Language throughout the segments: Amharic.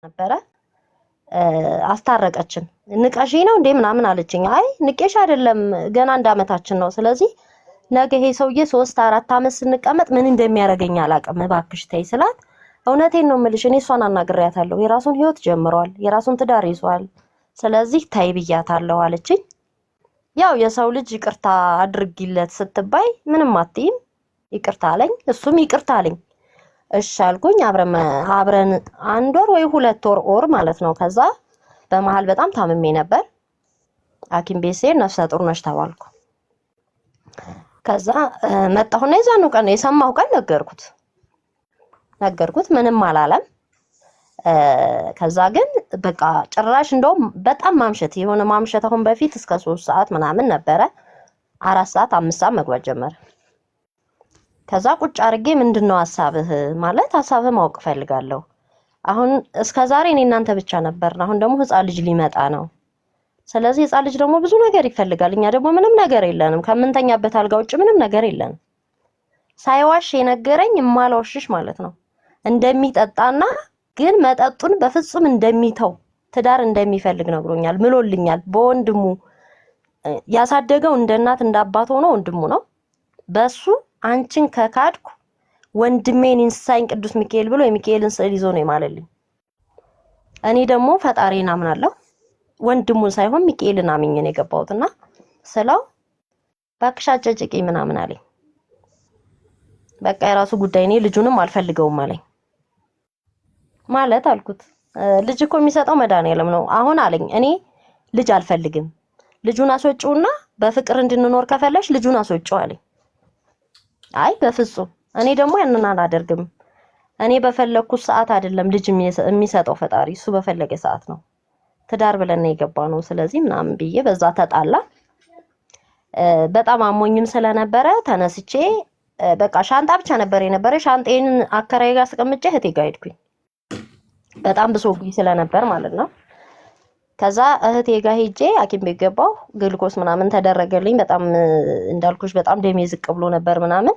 ነበረ አስታረቀችን። ንቀሺ ነው እንዴ ምናምን አለችኝ። አይ ንቄሽ አይደለም ገና አንድ አመታችን ነው። ስለዚህ ነገ ይሄ ሰውዬ 3-4 አመት ስንቀመጥ ምን እንደሚያደርገኝ አላውቅም፣ እባክሽ ተይ ስላት እውነቴን ነው የምልሽ እኔ እሷን አናግሬያታለሁ፣ የራሱን ህይወት ጀምሯል፣ የራሱን ትዳር ይዟል፣ ስለዚህ ተይ ብያታለሁ አለችኝ። ያው የሰው ልጅ ይቅርታ አድርጊለት ስትባይ ምንም አትይም፣ ይቅርታ አለኝ፣ እሱም ይቅርታ አለኝ። እሺ አልኩኝ። አብረን 1 ወር ወይ 2 ወር ማለት ነው። ከዛ በመሃል በጣም ታምሜ ነበር። ሐኪም ቤት ስሄድ ነፍሰ ጡር ነሽ ተባልኩ። ከዛ መጣሁና የዛኑ ቀን የሰማሁ ቀን ነገርኩት፣ ምንም አላለም። ከዛ ግን በቃ ጭራሽ እንደውም በጣም ማምሸት አሁን በፊት እስከ 3 ሰዓት ምናምን ነበረ 4 ሰዓት 5 ሰዓት መግባት ጀመረ። ከዛ ቁጭ አርጌ ምንድነው ሐሳብህ ማለት ሐሳብህ ማወቅ ፈልጋለሁ። አሁን እስከዛሬ እኔ እናንተ ብቻ ነበርና አሁን ደግሞ ህፃን ልጅ ሊመጣ ነው። ስለዚህ ህፃን ልጅ ደግሞ ብዙ ነገር ይፈልጋል። እኛ ደግሞ ምንም ነገር የለንም፣ ከምንተኛበት አልጋ ውጭ ምንም ነገር የለንም። ሳይዋሽ የነገረኝ ማላውሽሽ ማለት ነው እንደሚጠጣና ግን መጠጡን በፍጹም እንደሚተው ትዳር እንደሚፈልግ ነግሮኛል፣ ምሎልኛል። በወንድሙ ያሳደገው እንደ እናት እንደ አባት ሆኖ ወንድሙ ነው። በሱ አንቺን ከካድኩ ወንድሜን ኢንሳይን ቅዱስ ሚካኤል ብሎ የሚካኤልን ስዕል ይዞ ነው የማለልኝ። እኔ ደግሞ ፈጣሪን አምናለሁ ወንድሙን ሳይሆን ሚካኤልን አምኜ ነው የገባሁትና ስለው ባክሽ አጨጭቂ ምናምን አለኝ። በቃ የራሱ ጉዳይ፣ እኔ ልጁንም አልፈልገውም አለኝ። ማለት አልኩት ልጅ እኮ የሚሰጠው መድኃኒዓለም ነው። አሁን አለኝ እኔ ልጅ አልፈልግም፣ ልጁን አስወጪውና በፍቅር እንድንኖር ከፈለሽ ልጁን አስወጪው አለኝ። አይ በፍጹም እኔ ደግሞ ያንን አላደርግም፣ እኔ በፈለኩት ሰዓት አይደለም ልጅ የሚሰጠው ፈጣሪ፣ እሱ በፈለገ ሰዓት ነው፣ ትዳር ብለን ነው የገባነው። ስለዚህ ምናምን ብዬ በዛ ተጣላ። በጣም አሞኝም ስለነበረ ተነስቼ በቃ ሻንጣ ብቻ ነበር የነበረ፣ ሻንጤን አከራይ ጋር አስቀምጬ እህቴ ጋር ሄድኩኝ። በጣም ብሶብኝ ስለነበር ማለት ነው። ከዛ እህቴ ጋር ሄጄ ሐኪም ቤት ገባሁ። ግሉኮስ ምናምን ተደረገልኝ። በጣም እንዳልኩሽ በጣም ደሜ ዝቅ ብሎ ነበር ምናምን።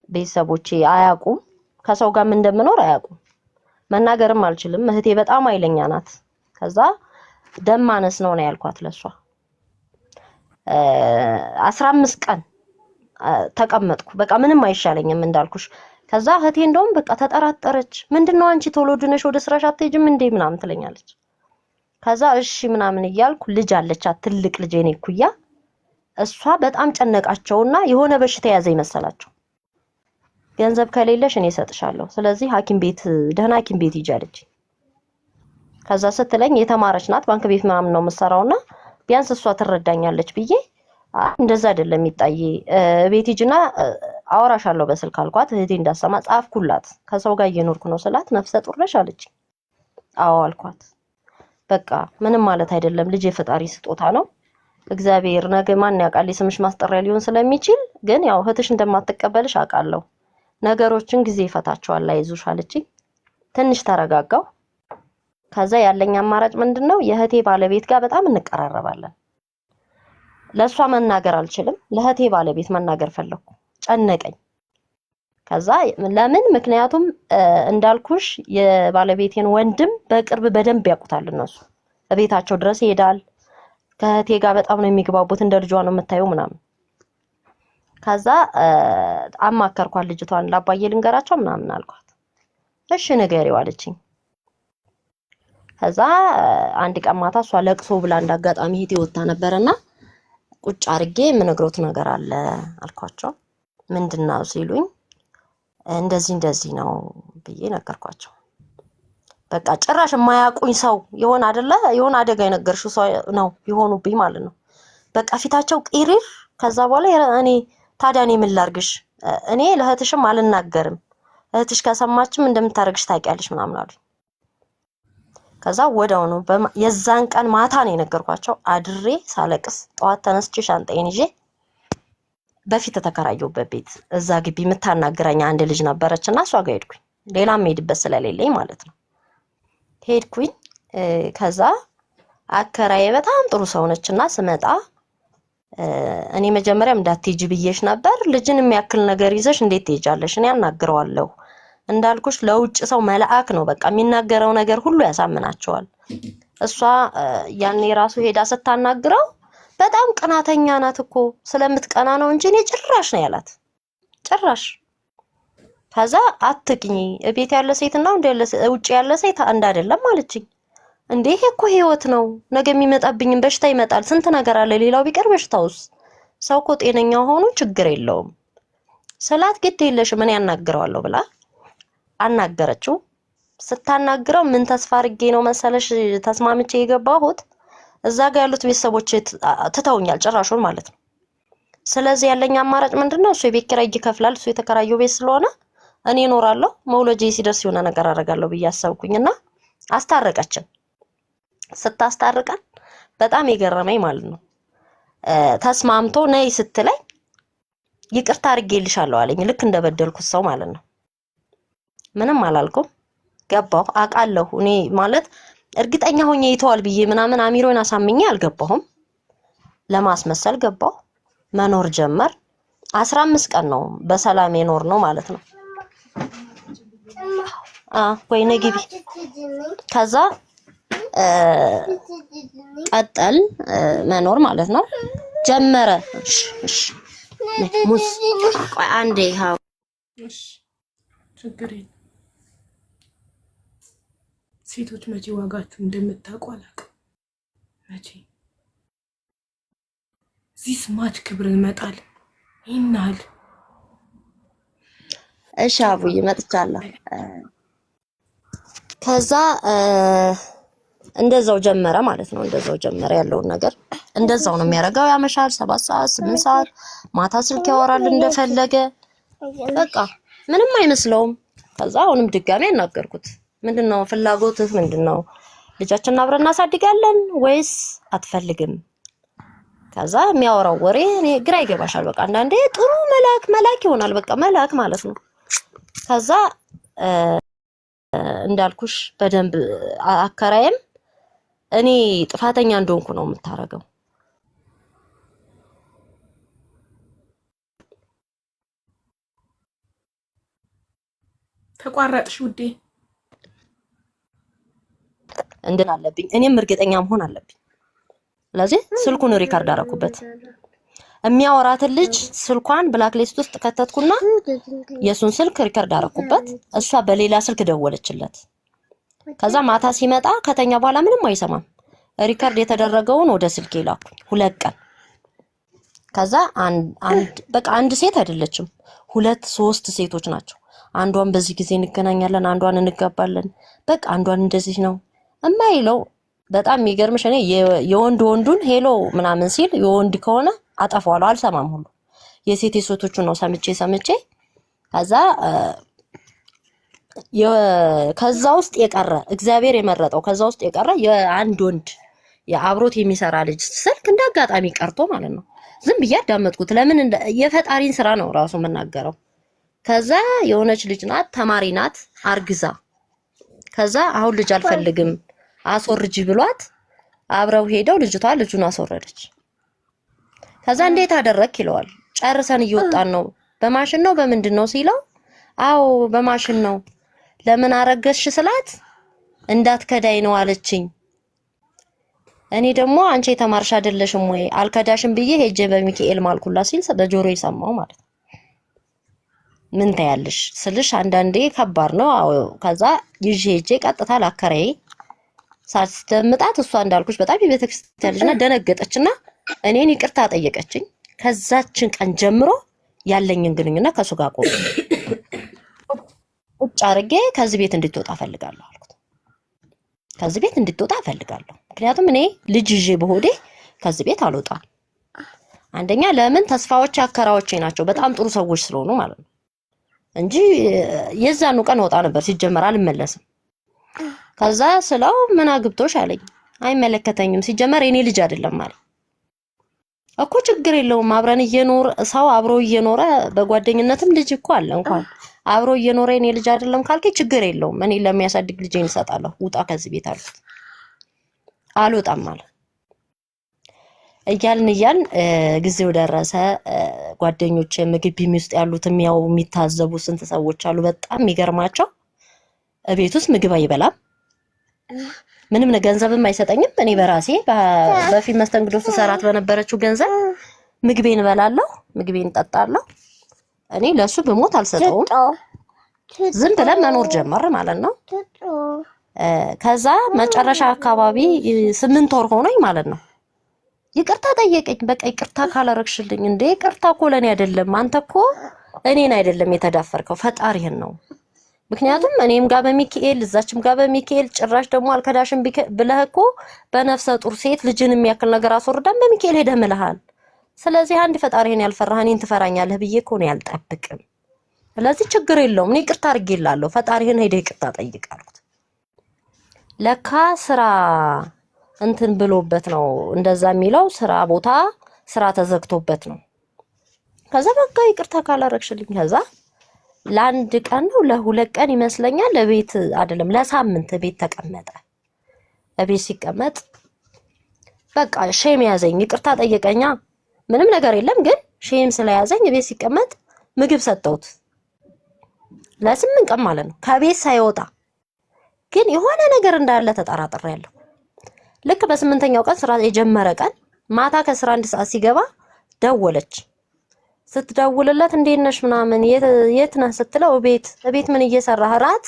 ቤተሰቦቼ አያውቁም፣ ከሰው ጋር ምን እንደምኖር አያውቁም። መናገርም አልችልም። እህቴ በጣም ኃይለኛ ናት። ከዛ ደም ማነስ ነው ያልኳት ለሷ። 15 ቀን ተቀመጥኩ። በቃ ምንም አይሻለኝም እንዳልኩሽ። ከዛ እህቴ እንደውም በቃ ተጠራጠረች። ምንድነው አንቺ ቶሎ ድነሽ ወደ ስራሽ አትሄጂም እንዴ ምናምን ትለኛለች። ከዛ እሺ ምናምን እያልኩ ልጅ አለቻት፣ ትልቅ ልጅ የኔ ኩያ። እሷ በጣም ጨነቃቸውና የሆነ በሽታ ያዘ ይመሰላቸው። ገንዘብ ከሌለሽ እኔ እሰጥሻለሁ፣ ስለዚህ ሐኪም ቤት ደህና ሐኪም ቤት ሂጂ አለች። ከዛ ስትለኝ የተማረች ናት፣ ባንክ ቤት ምናምን ነው የምትሰራውና ቢያንስ እሷ ትረዳኛለች ብዬ እንደዛ አይደለም ይጣዬ ቤት ሂጂና አወራሻለሁ በስልክ አልኳት። እህቴ እንዳሰማ ጻፍኩላት። ከሰው ጋር እየኖርኩ ነው ስላት ነፍሰ ጡር ነሽ አለች። አዎ አልኳት። በቃ ምንም ማለት አይደለም፣ ልጅ የፈጣሪ ስጦታ ነው። እግዚአብሔር ነገ ማን ያውቃል የስምሽ ማስጠሪያ ሊሆን ስለሚችል፣ ግን ያው እህትሽ እንደማትቀበልሽ አውቃለሁ። ነገሮችን ጊዜ ይፈታቸዋል፣ አይዞሽ አለችኝ። ትንሽ ተረጋጋው። ከዛ ያለኝ አማራጭ ምንድነው የእህቴ ባለቤት ጋር በጣም እንቀራረባለን። ለሷ መናገር አልችልም፣ ለእህቴ ባለቤት መናገር ፈለኩ። ጨነቀኝ። ከዛ ለምን? ምክንያቱም እንዳልኩሽ የባለቤቴን ወንድም በቅርብ በደንብ ያውቁታል እነሱ። በቤታቸው ድረስ ይሄዳል። ከእህቴ ጋር በጣም ነው የሚግባቡት፣ እንደ ልጇ ነው የምታየው ምናምን። ከዛ አማከርኳት ልጅቷን፣ ላባዬ ልንገራቸው ምናምን አልኳት። እሺ ንገሪው አለችኝ። ከዛ አንድ ቀን ማታ እሷ ለቅሶ ብላ እንዳጋጣሚ እህቴ ወጣ ነበርና ቁጭ አርጌ የምነግሮት ነገር አለ አልኳቸው። ምንድነው ሲሉኝ እንደዚህ ነው ብዬ ነገርኳቸው። በቃ ጭራሽ የማያውቁኝ ሰው ይሆን አይደለ፣ የሆነ አደጋ የነገርሽው ሰው ነው ይሆኑብኝ ማለት ነው። በቃ ፊታቸው ቂሪር። ከዛ በኋላ ታዲያ እኔ ምን ላርግሽ? እኔ ለእህትሽም አልናገርም፣ እህትሽ ከሰማችም እንደምታረግሽ ታውቂያለሽ ምናምን አሉኝ። ከዛ ወዲያው ነው የዛን ቀን ማታ ነው የነገርኳቸው። አድሬ ሳለቅስ ጠዋት ተነስቼ ሻንጣዬን ይዤ በፊት ተከራየሁበት ቤት እዛ ግቢ የምታናግረኝ አንድ ልጅ ነበረችና እሷ ጋር ሄድኩኝ። ሌላም ሄድበት ስለሌለኝ ማለት ነው ሄድኩኝ። ከዛ አከራዬ በጣም ጥሩ ሰው ነችና ስመጣ እኔ መጀመሪያም እንዳትሄጂ ብዬሽ ነበር፣ ልጅን የሚያክል ነገር ይዘሽ እንዴት ትሄጃለሽ? እኔ አናግረዋለሁ እንዳልኩሽ ለውጭ ሰው መልአክ ነው። በቃ የሚናገረው ነገር ሁሉ ያሳምናቸዋል። እሷ ያኔ ራሱ ሄዳ ስታናግረው በጣም ቅናተኛ ናት እኮ ስለምትቀና ነው እንጂ እኔ ጭራሽ ነው ያላት ጭራሽ። ከዛ አትቅኝ ቤት ያለ ሴትና ውጭ ያለ ሴት አንድ አይደለም አለችኝ። እንዴ ይሄ እኮ ህይወት ነው። ነገ የሚመጣብኝም በሽታ ይመጣል። ስንት ነገር አለ። ሌላው ቢቀር በሽታውስ ሰው እኮ ጤነኛ ሆኖ ችግር የለውም ስላት ግድ የለሽም እኔ ያናግረዋለሁ ብላ አናገረችው። ስታናግረው ምን ተስፋ አድርጌ ነው መሰለሽ ተስማምቼ የገባሁት እዛ ጋር ያሉት ቤተሰቦች ትተውኛል ጭራሹን ማለት ነው። ስለዚህ ያለኝ አማራጭ ምንድነው? እሱ የቤት ኪራይ ይከፍላል። እሱ የተከራየው ቤት ስለሆነ እኔ እኖራለሁ። መውለጄ ሲደርስ የሆነ ነገር አደርጋለሁ ብዬ አሰብኩኝና አስታረቀችን። ስታስታርቀን በጣም የገረመኝ ማለት ነው ተስማምቶ ነይ ስትለኝ ይቅርታ አድርጌልሻለሁ አለኝ። ልክ እንደበደልኩት ሰው ማለት ነው። ምንም አላልኩም። ገባሁ አውቃለሁ። እኔ ማለት እርግጠኛ ሆኜ ይተዋል ብዬ ምናምን አሚሮን አሳምኜ አልገባሁም። ለማስመሰል ገባሁ። መኖር ጀመር። 15 ቀን ነው በሰላም የኖር ነው ማለት ነው። ወይ ነግቢ። ከዛ ቀጠል መኖር ማለት ነው ጀመረ። እሺ ሙስ ቆይ አንዴ ሃው እሺ ችግር የለም። ሴቶች መቼ ዋጋችሁ እንደምታውቁ አላውቅም። መቼ እዚህ ስማች ክብር ይመጣል ይናል። እሺ አቡዬ መጥቻለሁ። ከዛ እንደዛው ጀመረ ማለት ነው። እንደዛው ጀመረ ያለውን ነገር እንደዛው ነው የሚያደርገው። ያመሻል 7 ሰዓት 8 ሰዓት ማታ ስልክ ያወራል እንደፈለገ በቃ ምንም አይመስለውም። ከዛ አሁንም ድጋሜ አናገርኩት። ምንድነው ፍላጎትህ ምንድነው? ልጃችንን አብረን እናሳድጋለን ወይስ አትፈልግም? ከዛ የሚያወራው ወሬ እኔ ግራ ይገባሻል። በቃ አንዳንዴ ጥሩ መላክ ይሆናል። በቃ መላክ ማለት ነው። ከዛ እንዳልኩሽ በደንብ አከራየም እኔ ጥፋተኛ እንደሆንኩ ነው የምታረገው። ተቋረጥሽ ውዴ። እንድን አለብኝ እኔም እርግጠኛ መሆን አለብኝ። ስለዚህ ስልኩን ሪካርድ አደረኩበት። የሚያወራትን ልጅ ስልኳን ብላክ ሊስት ውስጥ ከተትኩና የሱን ስልክ ሪካርድ አደረኩበት። እሷ በሌላ ስልክ ደወለችለት። ከዛ ማታ ሲመጣ ከተኛ በኋላ ምንም አይሰማም። ሪካርድ የተደረገውን ወደ ስልኬ ላኩ 2 ቀን። ከዛ አንድ ሴት አይደለችም 2-3 ሴቶች ናቸው። አንዷን በዚህ ጊዜ እንገናኛለን፣ አንዷን እንጋባለን፣ በቃ አንዷን እንደዚህ ነው እማይለው። በጣም የሚገርምሽ እኔ የወንዱን ሄሎ ምናምን ሲል የወንድ ከሆነ አጠፋዋለሁ፣ አልሰማም ሁሉ የሴቶቹ ነው ሰምቼ ከዛ ውስጥ የቀረ እግዚአብሔር የመረጠው ከዛ ውስጥ የቀረ የአንድ ወንድ የአብሮት የሚሰራ ልጅ ስልክ እንዳጋጣሚ ቀርቶ ማለት ነው። ዝም ብዬ አዳመጥኩት። ለምን የፈጣሪን ስራ ነው ራሱ የምናገረው። ከዛ የሆነች ልጅ ናት፣ ተማሪ ናት፣ አርግዛ። ከዛ አሁን ልጅ አልፈልግም አስወርጂ ብሏት አብረው ሄደው ልጁን አስወረደች። ከዛ እንዴት አደረክ ይለዋል። ጨርሰን እየወጣን ነው። በማሽን ነው በምንድን ነው ሲለው፣ አዎ በማሽን ነው። ለምን አረገሽ ስላት እንዳትከዳይ ነው አለችኝ። እኔ ደግሞ አንቺ የተማርሽ አይደለሽም ወይ አልከዳሽም ብዬ ሄጄ በሚካኤል ማልኩላ ሲል በጆሮ ይሰማው ማለት ነው። ምን ታያለሽ ስልሽ አንዳንዴ ከባድ ነው። አዎ ከዛ ይዤ ሄጄ ቀጥታ ላከራዬ ሳትደምጣት እሷ እንዳልኩሽ በጣም የቤተክርስቲያን ልጅና ደነገጠችና እኔን ይቅርታ ጠየቀችኝ። ከዛችን ቀን ጀምሮ ያለኝን ግንኙነት ከሱ ጋር ቆም ቁጭ አድርጌ ከዚህ ቤት እንድትወጣ ፈልጋለሁ አልኩት። ከዚህ ቤት እንድትወጣ ፈልጋለሁ፣ ምክንያቱም እኔ ልጅ ይዤ በሆዴ ከዚህ ቤት አልወጣም። አንደኛ ለምን ተስፋዎች አከራዎቼ ናቸው፣ በጣም ጥሩ ሰዎች ስለሆኑ ማለት ነው እንጂ የዛኑ ቀን ወጣ ነበር ሲጀመር አልመለስም። ከዛ ስለው ምን አግብቶሽ አለኝ። አይመለከተኝም ሲጀመር የኔ ልጅ አይደለም ማለት እኮ። ችግር የለውም አብረን ሰው አብሮ እየኖረ በጓደኝነትም ልጅ እኮ አለ። እንኳን አብሮ እየኖረ የኔ ልጅ አይደለም ካልከኝ ችግር የለውም እኔ ለሚያሳድግ ልጄን እሰጣለሁ፣ ውጣ ከዚህ ቤት አልኩት። አልወጣም ማለት እያልን ጊዜው ደረሰ። ጓደኞቼ ምግብ ቢም ውስጥ ያሉትም ያው የሚታዘቡ ስንት ሰዎች አሉ። በጣም የሚገርማቸው ቤት ውስጥ ምግብ አይበላም፣ ምንም ገንዘብም አይሰጠኝም። እኔ በራሴ በፊት መስተንግዶ ስሰራት በነበረችው ገንዘብ ምግቤን እበላለሁ፣ ምግቤን እጠጣለሁ። እኔ ለሱ በሞት አልሰጠውም። ዝም ብለን መኖር ጀመር ማለት ነው። ከዛ መጨረሻ አካባቢ 8 ወር ሆኖኝ ማለት ነው ይቅርታ ጠየቀኝ። በቃ ይቅርታ ካላረግሽልኝ እንዴ ይቅርታ እኮ ለኔ አይደለም፣ አንተ እኮ እኔን አይደለም የተዳፈርከው ፈጣሪህን ነው። ምክንያቱም እኔም ጋር በሚካኤል እዛችም ጋር በሚካኤል ጭራሽ ደግሞ አልከዳሽም ብለህ እኮ በነፍሰ ጡር ሴት ልጅን የሚያክል ነገር አስወርዳን በሚካኤል ሄደህ ምልሃል። ስለዚህ አንድ ፈጣሪህን ያልፈራህ እኔን ትፈራኛለህ ብዬ እኮ ነው ያልጠብቅም። ስለዚህ ችግር የለውም እኔ ይቅርታ አድርጌልሃለሁ፣ ፈጣሪህን ሄደህ ይቅርታ ጠይቅ አልኩት። ለካ ስራ እንትን ብሎበት ነው እንደዛ የሚለው፣ ስራ ቦታ ስራ ተዘግቶበት ነው። ከዛ በቃ ይቅርታ ካላረግሽልኝ ከዛ ለአንድ ቀን ነው ለሁለት ቀን ይመስለኛል ለቤት አይደለም ለሳምንት ቤት ተቀመጠ። ለቤት ሲቀመጥ በቃ ሼም ያዘኝ። ይቅርታ ጠየቀኛ ምንም ነገር የለም ግን ሼም ስለያዘኝ ቤት ሲቀመጥ ምግብ ሰጠሁት ለ8 ቀን ማለት ነው ከቤት ሳይወጣ። ግን የሆነ ነገር እንዳለ ተጠራጥሬያለሁ። ልክ በ8ኛው ቀን ስራ የጀመረ ቀን ማታ ከስራ 1 ሰዓት ሲገባ ደወለች። ስትደውልለት እንዴት ነሽ ምናምን የት ነህ ስትለው ቤት ምን እየሰራህ ራት።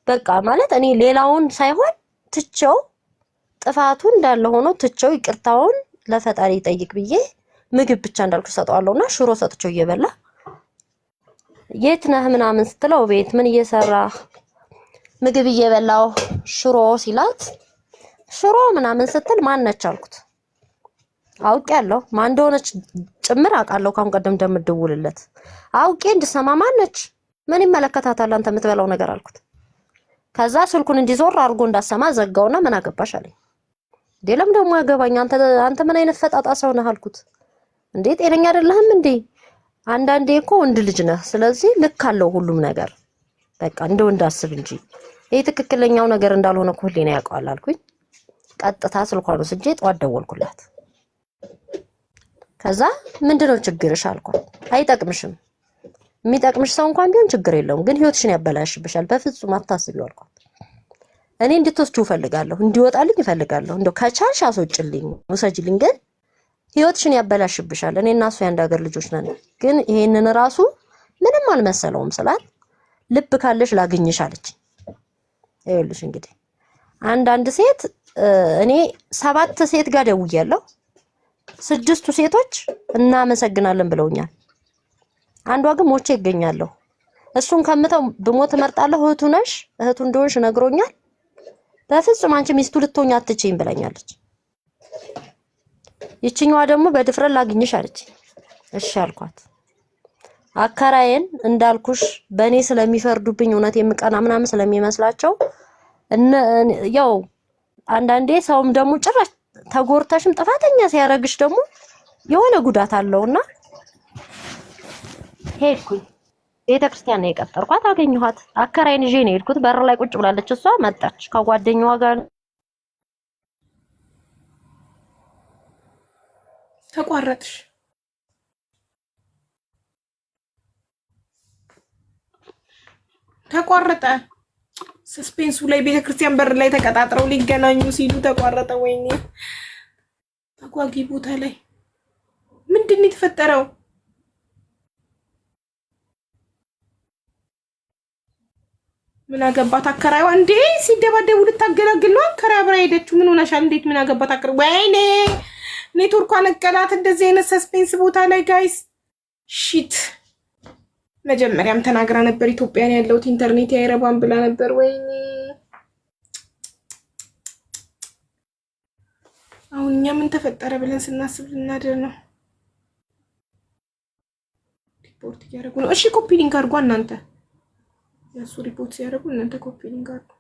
በቃ ማለት እኔ ሌላውን ሳይሆን ትቼው ጥፋቱ እንዳለ ሆኖ ትቼው ይቅርታውን ለፈጣሪ ጠይቅ ብዬ ምግብ ብቻ እንዳልኩ ሰጠዋለሁና ሽሮ ሰጥቼው እየበላ የት ነህ ምናምን ስትለው ቤት ምን እየሰራህ ምግብ እየበላው ሽሮ ሲላት ሽሮ ምናምን ስትል ማን ነች አልኩት። አውቄያለሁ ማን እንደሆነች ጭምር አውቃለሁ። ካሁን ቀደም እንደምትደውልለት አውቄ እንድሰማ ማን ነች ምን ይመለከታታል አንተ የምትበላው ነገር አልኩት። ከዛ ስልኩን እንዲዞር አድርጎ እንዳሰማ ዘጋውና ምን አገባሽ አለኝ። ዴለም ደግሞ ያገባኝ አንተ ምን አይነት ፈጣጣ ሰው ነህ አልኩት። እንዴ ጤነኛ አይደለህም እንዴ? አንዳንዴ እኮ ወንድ ልጅ ነህ፣ ስለዚህ ልክ አለው ሁሉም ነገር። በቃ እንደ ወንድ አስብ እንጂ ይሄ ትክክለኛው ነገር እንዳልሆነ እኮ ህሊና ያውቀዋል አልኩኝ። ቀጥታ ስልኳን ወስጄ ጠዋት ደወልኩላት። ከዛ ምንድነው ችግርሽ አልኳት። አይጠቅምሽም፣ የሚጠቅምሽ ሰው እንኳን ቢሆን ችግር የለውም፣ ግን ህይወትሽን ያበላሽብሻል፣ በፍጹም አታስቢው አልኳት። እኔ እንድትወስጂው እፈልጋለሁ፣ እንዲወጣልኝ እፈልጋለሁ፣ እንደው ከቻልሽ አስወጭልኝ ውሰጂልኝ፣ ግን ህይወትሽን ያበላሽብሻል። እኔ እና እሱ የአንድ ሀገር ልጆች ነን፣ ግን ይሄንን ራሱ ምንም አልመሰለውም ስላት ልብ ካለሽ ላግኝሽ አለች። ይኸውልሽ እንግዲህ አንድ ሴት እኔ 7 ሴት ጋር ደውያለሁ፣ 6ቱ ሴቶች እናመሰግናለን ብለውኛል። አንዷ ግን ሞቼ ይገኛለሁ። እሱን ከምተው ብሞት እመርጣለሁ። እህቱ እንደሆንሽ ነግሮኛል። በፍጹም አንቺ ሚስቱ ልትሆኛ አትችይም ብለኛለች። ይችኛዋ ደግሞ በድፍረት ላግኝሽ አለች። እሺ አልኳት። አከራዬን እንዳልኩሽ በእኔ ስለሚፈርዱብኝ እውነት የምቀና ምናምን ስለሚመስላቸው ያው አንዳንዴ ሰውም ደግሞ ጭራሽ ተጎርተሽም ጥፋተኛ ሲያረግሽ ደግሞ የሆነ ጉዳት አለውና ሄድኩኝ። ቤተክርስቲያን ነው የቀጠርኳት። አገኘኋት። አከራዬን ይዤ ነው የሄድኩት። በር ላይ ቁጭ ብላለች። እሷ መጣች ከጓደኛዋ ጋር። ተቋረጥሽ? ተቋረጠ። ሰስፔንሱ ላይ ቤተክርስቲያን በር ላይ ተቀጣጥረው ሊገናኙ ሲሉ ተቋረጠ። ወይኔ አጓጊ ቦታ ላይ ምንድን ነው የተፈጠረው? ምን አገባት አከራይዋ እንዴ? ሲደባደቡ ልታገላግል ነው። አከራይ አብራ ሄደችው። ምን ሆነሻል? እንዴት ምን አገባት አከራይ? ወይኔ ኔትወርኳ ነቀላት። እንደዚህ አይነት ሰስፔንስ ቦታ ላይ ጋይስ ሺት። መጀመሪያም ተናግራ ነበር ኢትዮጵያን ያለውት ኢንተርኔት አይረባም ብላ ነበር። ወይኔ አሁን እኛ ምን ተፈጠረ ብለን ስናስብ ልናደር ነው። ሪፖርት እያደረጉ ነው። እሺ ኮፒ ሊንክ አድርጓ እናንተ። ያሱ ሪፖርት ሲያደርጉ እናንተ ኮፒ ሊንክ አድርጉ።